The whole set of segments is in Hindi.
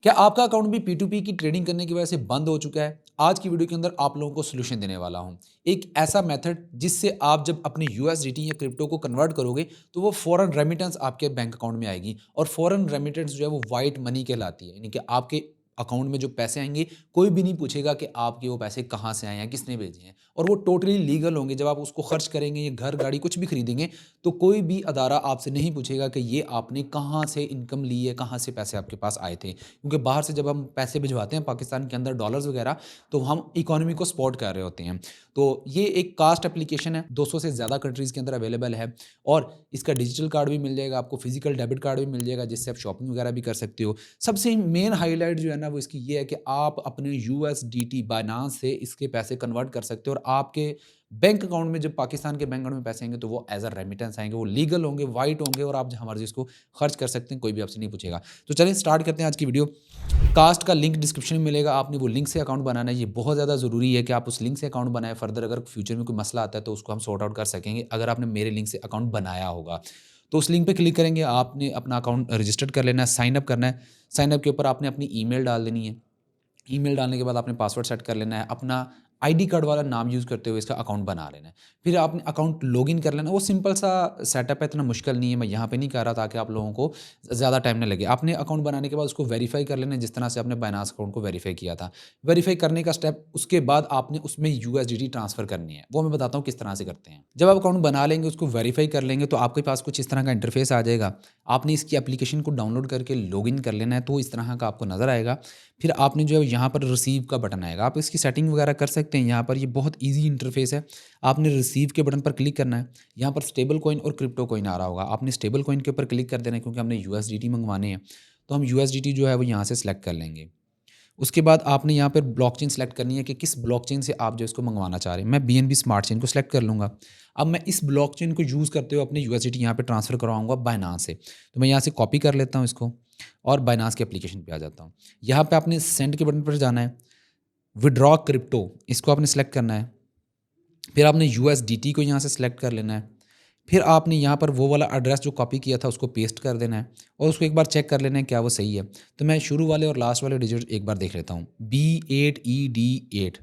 क्या आपका अकाउंट भी P2P की ट्रेडिंग करने की वजह से बंद हो चुका है? आज की वीडियो के अंदर आप लोगों को सॉल्यूशन देने वाला हूं। एक ऐसा मेथड जिससे आप जब अपने USDT या क्रिप्टो को कन्वर्ट करोगे तो वो फॉरेन रेमिटेंस आपके बैंक अकाउंट में आएगी और फॉरेन रेमिटेंस जो है वो व्हाइट मनी कहलाती है, यानी कि आपके अकाउंट में जो पैसे आएंगे कोई भी नहीं पूछेगा कि आपके वो पैसे कहाँ से आए हैं, किसने भेजे हैं, और वो टोटली लीगल होंगे। जब आप उसको खर्च करेंगे या घर गाड़ी कुछ भी खरीदेंगे तो कोई भी अदारा आपसे नहीं पूछेगा कि ये आपने कहाँ से इनकम ली है, कहाँ से पैसे आपके पास आए थे। क्योंकि बाहर से जब हम पैसे भिजवाते हैं पाकिस्तान के अंदर डॉलर्स वगैरह, तो हम इकोनॉमी को सपोर्ट कर रहे होते हैं। तो ये एक कास्ट एप्लीकेशन है, 200 से ज़्यादा कंट्रीज़ के अंदर अवेलेबल है और इसका डिजिटल कार्ड भी मिल जाएगा आपको, फिजिकल डेबिट कार्ड भी मिल जाएगा जिससे आप शॉपिंग वगैरह भी कर सकते हो। सबसे मेन हाईलाइट जो है ना वो इसकी ये है कि आप अपने USDT बाइनांस से इसके पैसे कन्वर्ट कर सकते हो और आपके बैंक अकाउंट में जब पाकिस्तान के बैंक अकाउंट में पैसे आएंगे तो वो एज अ रेमिटेंस आएंगे, वो लीगल होंगे, वाइट होंगे और आप जहाँ मर्जी इसको खर्च कर सकते हैं, कोई भी आपसे नहीं पूछेगा। तो चलिए स्टार्ट करते हैं आज की वीडियो। कास्ट का लिंक डिस्क्रिप्शन में मिलेगा, आपने वो लिंक से अकाउंट बनाना है। ये बहुत ज़्यादा ज़रूरी है कि आप उस लिंक से अकाउंट बनाएं। फर्दर अगर फ्यूचर में कोई मसला आता है तो उसको हम सॉर्ट आउट कर सकेंगे अगर आपने मेरे लिंक से अकाउंट बनाया होगा। तो उस लिंक पे क्लिक करेंगे, आपने अपना अकाउंट रजिस्टर्ड कर लेना है, साइन अप करना है। साइन अप के ऊपर आपने अपनी ईमेल डाल देनी है। ईमेल डालने के बाद आपने पासवर्ड सेट कर लेना है, अपना आईडी कार्ड वाला नाम यूज़ करते हुए इसका अकाउंट बना लेना है। फिर आपने अकाउंट लॉगिन कर लेना है। वो सिंपल सा सेटअप है, इतना मुश्किल नहीं है, मैं यहाँ पे नहीं कर रहा ताकि आप लोगों को ज़्यादा टाइम ना लगे। आपने अकाउंट बनाने के बाद उसको वेरीफाई कर लेना है जिस तरह से आपने बाइनांस अकाउंट को वेरीफाई किया था। वेरीफाई करने का स्टेप, उसके बाद आपने उसमें USDT ट्रांसफ़र करनी है, वो मैं बताता हूँ किस तरह से करते हैं। जब आप अकाउंट बना लेंगे, उसको वेरीफाई कर लेंगे तो आपके पास कुछ इस तरह का इंटरफेस आ जाएगा। आपने इसकी एप्लीकेशन को डाउनलोड करके लॉगिन कर लेना है, तो इस तरह का आपको नज़र आएगा। फिर आपने जो है यहाँ पर रिसीव का बटन आएगा, आप इसकी सेटिंग वगैरह कर सकते हैं। यहाँ पर ये बहुत ईजी इंटरफेस है। आपने रिसीव के बटन पर क्लिक करना है। यहाँ पर स्टेबल कॉइन और क्रिप्टो कॉइन आ रहा होगा, आपने स्टेबल कॉइन के ऊपर क्लिक कर देना है क्योंकि हमने USDT मंगवाने हैं। तो हम USDT जो है वो यहाँ से सिलेक्ट कर लेंगे। उसके बाद आपने यहाँ पर ब्लॉकचेन सेलेक्ट करनी है कि किस ब्लॉकचेन से आप जो इसको मंगवाना चाह रहे हैं। मैं BNB स्मार्ट चेन को सिलेक्ट कर लूँगा। अब मैं इस ब्लॉकचेन को यूज़ करते हुए अपने USDT यहाँ पे ट्रांसफ़र करवाऊँगा बाइनांस से। तो मैं यहाँ से कॉपी कर लेता हूँ इसको और बाइनांस की एप्लीकेशन पे आ जाता हूँ। यहाँ पे आपने सेंड के बटन पर जाना है, विड्रॉ क्रिप्टो इसको आपने सेलेक्ट करना है। फिर आपने USDT को यहाँ से सिलेक्ट कर लेना है। फिर आपने यहाँ पर वो वाला एड्रेस जो कॉपी किया था उसको पेस्ट कर देना है और उसको एक बार चेक कर लेना है क्या वो सही है। तो मैं शुरू वाले और लास्ट वाले डिजिट एक बार देख लेता हूँ, B8ED8।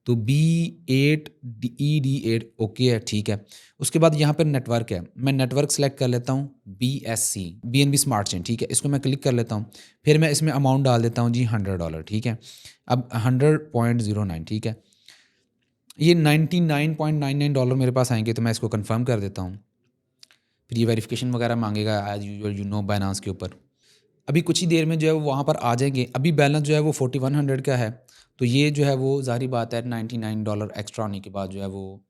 तो B8ED8 ओके है, ठीक है। उसके बाद यहाँ पर नेटवर्क है, मैं नेटवर्क सेलेक्ट कर लेता हूँ BSC, BNB स्मार्ट चेन, ठीक है। इसको मैं क्लिक कर लेता हूँ। फिर मैं इसमें अमाउंट डाल देता हूँ जी $100, ठीक है। अब 100.09, ठीक है। ये $99.99 मेरे पास आएंगे, तो मैं इसको कंफर्म कर देता हूँ। फिर ये वेरिफिकेशन वगैरह मांगेगा एज यूजुअल, बाइनांस के ऊपर। अभी कुछ ही देर में जो है वो वहाँ पर आ जाएंगे। अभी बैलेंस जो है वो 4100 का है। तो ये जो है वो ज़ाहिर बात है $99 एक्स्ट्रा होने के बाद जो है वो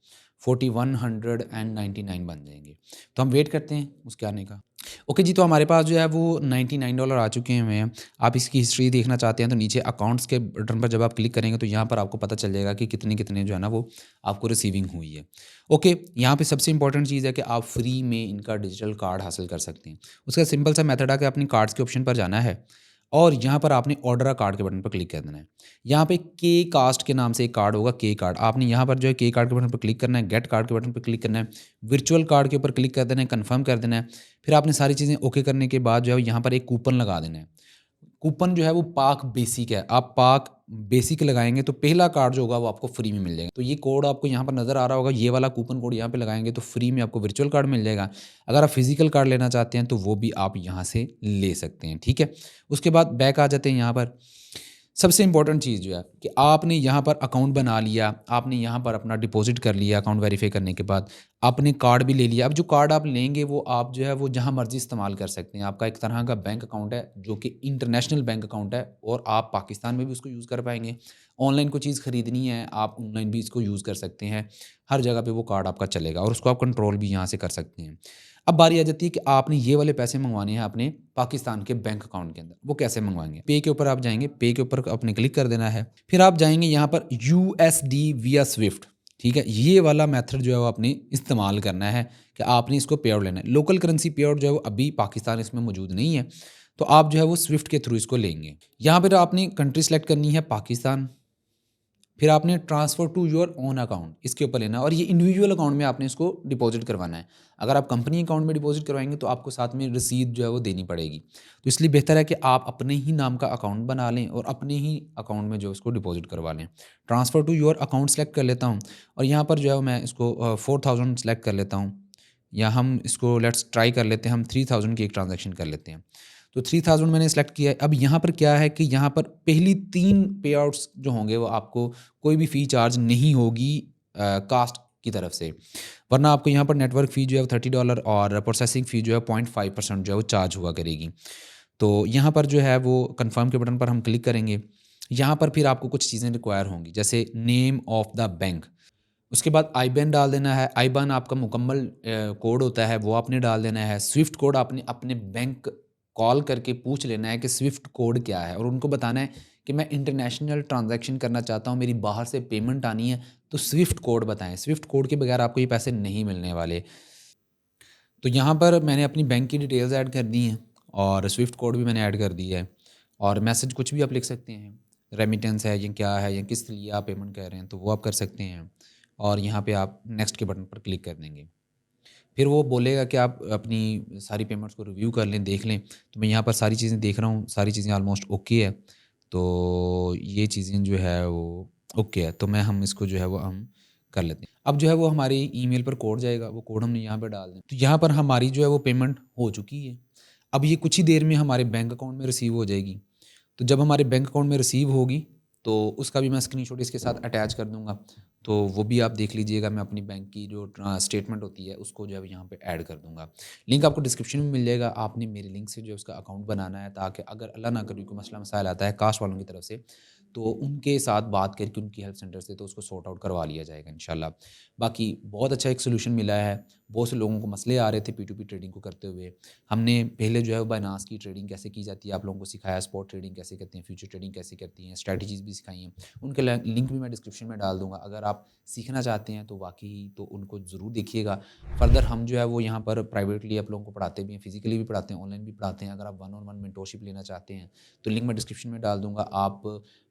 4199 बन जाएंगे। तो हम वेट करते हैं उसके आने का। ओके जी, तो हमारे पास जो है वो $99 आ चुके हैं। आप इसकी हिस्ट्री देखना चाहते हैं तो नीचे अकाउंट्स के बटन पर जब आप क्लिक करेंगे तो यहाँ पर आपको पता चल जाएगा कि कितने कितने जो है ना वो आपको रिसीविंग हुई है। ओके, यहाँ पे सबसे इंपॉर्टेंट चीज़ है कि आप फ्री में इनका डिजिटल कार्ड हासिल कर सकते हैं। उसका सिंपल सा मेथड है कि अपनी कार्ड्स के ऑप्शन पर जाना है और यहाँ पर आपने ऑर्डर अ कार्ड के बटन पर क्लिक कर देना है। यहाँ पे के कास्ट के नाम से एक कार्ड होगा, के कार्ड। आपने यहाँ पर जो है के कार्ड के बटन पर क्लिक करना है, गेट कार्ड के बटन पर क्लिक करना है, वर्चुअल कार्ड के ऊपर क्लिक कर देना है, कंफर्म कर देना है। फिर आपने सारी चीज़ें ओके करने के बाद जो है यहाँ पर एक कूपन लगा देना है। कूपन जो है वो पाक बेसिक है, आप पाक बेसिक लगाएंगे तो पहला कार्ड जो होगा वो आपको फ्री में मिल जाएगा। तो ये कोड आपको यहाँ पर नज़र आ रहा होगा, ये वाला कूपन कोड यहाँ पे लगाएंगे तो फ्री में आपको वर्चुअल कार्ड मिल जाएगा। अगर आप फिजिकल कार्ड लेना चाहते हैं तो वो भी आप यहाँ से ले सकते हैं, ठीक है। उसके बाद बैक आ जाते हैं। यहाँ पर सबसे इंपॉर्टेंट चीज़ जो है कि आपने यहाँ पर अकाउंट बना लिया, आपने यहाँ पर अपना डिपॉजिट कर लिया अकाउंट वेरीफाई करने के बाद, आपने कार्ड भी ले लिया। अब जो कार्ड आप लेंगे वो आप जो है वो जहाँ मर्जी इस्तेमाल कर सकते हैं। आपका एक तरह का बैंक अकाउंट है जो कि इंटरनेशनल बैंक अकाउंट है और आप पाकिस्तान में भी उसको यूज़ कर पाएंगे। ऑनलाइन कोई चीज़ ख़रीदनी है आप ऑनलाइन भी इसको यूज़ कर सकते हैं। हर जगह पे वो कार्ड आपका चलेगा और उसको आप कंट्रोल भी यहाँ से कर सकते हैं। अब बारी आ जाती है कि आपने ये वाले पैसे मंगवाने हैं अपने पाकिस्तान के बैंक अकाउंट के अंदर। वो कैसे मंगवाएंगे? पे के ऊपर आप जाएंगे, पे के ऊपर आपने क्लिक कर देना है। फिर आप जाएंगे यहाँ पर USD विया स्विफ्ट, ठीक है। ये वाला मेथड जो है वो आपने इस्तेमाल करना है कि आपने इसको पे आउट लेना है। लोकल करेंसी पे आउट जो है वो अभी पाकिस्तान इसमें मौजूद नहीं है, तो आप जो है वो स्विफ्ट के थ्रू इसको लेंगे। यहाँ पर आपने कंट्री सेलेक्ट करनी है पाकिस्तान, फिर आपने transfer to your own account इसके ऊपर लेना है, और ये इंडिविजुअल अकाउंट में आपने इसको डिपॉजिट करवाना है। अगर आप कंपनी अकाउंट में डिपॉजिट करवाएंगे तो आपको साथ में रसीद जो है वो देनी पड़ेगी। तो इसलिए बेहतर है कि आप अपने ही नाम का अकाउंट बना लें और अपने ही अकाउंट में जो इसको डिपॉजिट करवा लें। Transfer to your account select कर लेता हूँ, और यहाँ पर जो है मैं इसको 4000 सेलेक्ट कर लेता हूँ, या हम इसको लेट्स ट्राई कर लेते हैं, हम 3000 की एक ट्रांजैक्शन कर लेते हैं। तो 3000 मैंने सेलेक्ट किया है। अब यहाँ पर क्या है कि यहाँ पर पहली 3 पे आउट्स जो होंगे वो आपको कोई भी फ़ी चार्ज नहीं होगी कास्ट की तरफ से, वरना आपको यहाँ पर नेटवर्क फ़ी जो है वो $30 और प्रोसेसिंग फ़ी जो है 0.5% जो है वो चार्ज हुआ करेगी। तो यहाँ पर जो है वो कन्फर्म के बटन पर हम क्लिक करेंगे। यहाँ पर फिर आपको कुछ चीज़ें रिक्वायर होंगी, जैसे नेम ऑफ़ द बैंक, उसके बाद आईबैन डाल देना है। आईबैन आपका मुकम्मल कोड होता है, वो आपने डाल देना है। स्विफ्ट कोड आपने अपने बैंक कॉल करके पूछ लेना है कि स्विफ्ट कोड क्या है, और उनको बताना है कि मैं इंटरनेशनल ट्रांजैक्शन करना चाहता हूँ, मेरी बाहर से पेमेंट आनी है, तो स्विफ्ट कोड बताएं। स्विफ्ट कोड के बगैर आपको ये पैसे नहीं मिलने वाले। तो यहाँ पर मैंने अपनी बैंक की डिटेल्स ऐड कर दी हैं, और स्विफ्ट कोड भी मैंने ऐड कर दिया है, और मैसेज कुछ भी आप लिख सकते हैं, रेमिटेंस है या क्या है या किस लिए आप पेमेंट कर रहे हैं, तो वो आप कर सकते हैं। और यहाँ पे आप नेक्स्ट के बटन पर क्लिक कर देंगे। फिर वो बोलेगा कि आप अपनी सारी पेमेंट्स को रिव्यू कर लें, देख लें। तो मैं यहाँ पर सारी चीज़ें देख रहा हूँ, सारी चीज़ें ऑलमोस्ट ओके है। तो ये चीज़ें जो है वो ओके है, तो मैं हम इसको जो है वो हम कर लेते हैं। अब जो है वो हमारी ईमेल पर कोड जाएगा, वो कोड हमने यहाँ पर डाल दें। तो यहाँ पर हमारी जो है वो पेमेंट हो चुकी है। अब ये कुछ ही देर में हमारे बैंक अकाउंट में रिसीव हो जाएगी। तो जब हमारे बैंक अकाउंट में रिसीव होगी तो उसका भी मैं स्क्रीनशॉट इसके साथ अटैच कर दूंगा, तो वो भी आप देख लीजिएगा। मैं अपनी बैंक की जो स्टेटमेंट होती है उसको जो है यहाँ पे ऐड कर दूंगा। लिंक आपको डिस्क्रिप्शन में मिल जाएगा। आपने मेरे लिंक से जो है उसका अकाउंट बनाना है, ताकि अगर अल्लाह ना करे कोई मसला मसाइल आता है कास्ट वालों की तरफ से, तो उनके साथ बात करके उनकी हेल्प सेंटर से तो उसको सॉर्ट आउट करवा लिया जाएगा इंशाल्लाह। बाकी बहुत अच्छा एक सोल्यूशन मिला है। बहुत से लोगों को मसले आ रहे थे P2P ट्रेडिंग को करते हुए। हमने पहले जो है बाइनांस की ट्रेडिंग कैसे की जाती है आप लोगों को सिखाया, स्पॉट ट्रेडिंग कैसे करते हैं, फ्यूचर ट्रेडिंग कैसे करती हैं, स्ट्रैटेजीज़ भी सिखाई हैं। उनके लिंक भी मैं डिस्क्रिप्शन में डाल दूँगा। अगर आप सीखना चाहते हैं तो वाक़ई तो उनको ज़रूर देखिएगा। फ़र्दर हम जो है वो यहाँ पर प्राइवेटली आप लोगों को पढ़ाते भी हैं, फिज़िकली भी पढ़ाते हैं, ऑनलाइन भी पढ़ाते हैं। अगर आप वन ऑन वन मेंटोरशिप लेना चाहते हैं तो लिंक मैं डिस्क्रिप्शन में डाल दूँगा। आप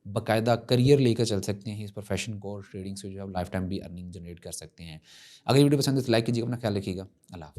बाकायदा करियर लेकर चल सकते हैं इस प्रोफेशन को, और ट्रेडिंग से जो है लाइफ टाइम भी अर्निंग जनरेट कर सकते हैं। अगर ये वीडियो पसंद है तो लाइक कीजिएगा, अपना ख्याल रखिएगा। अल्लाह हाफ़िज़।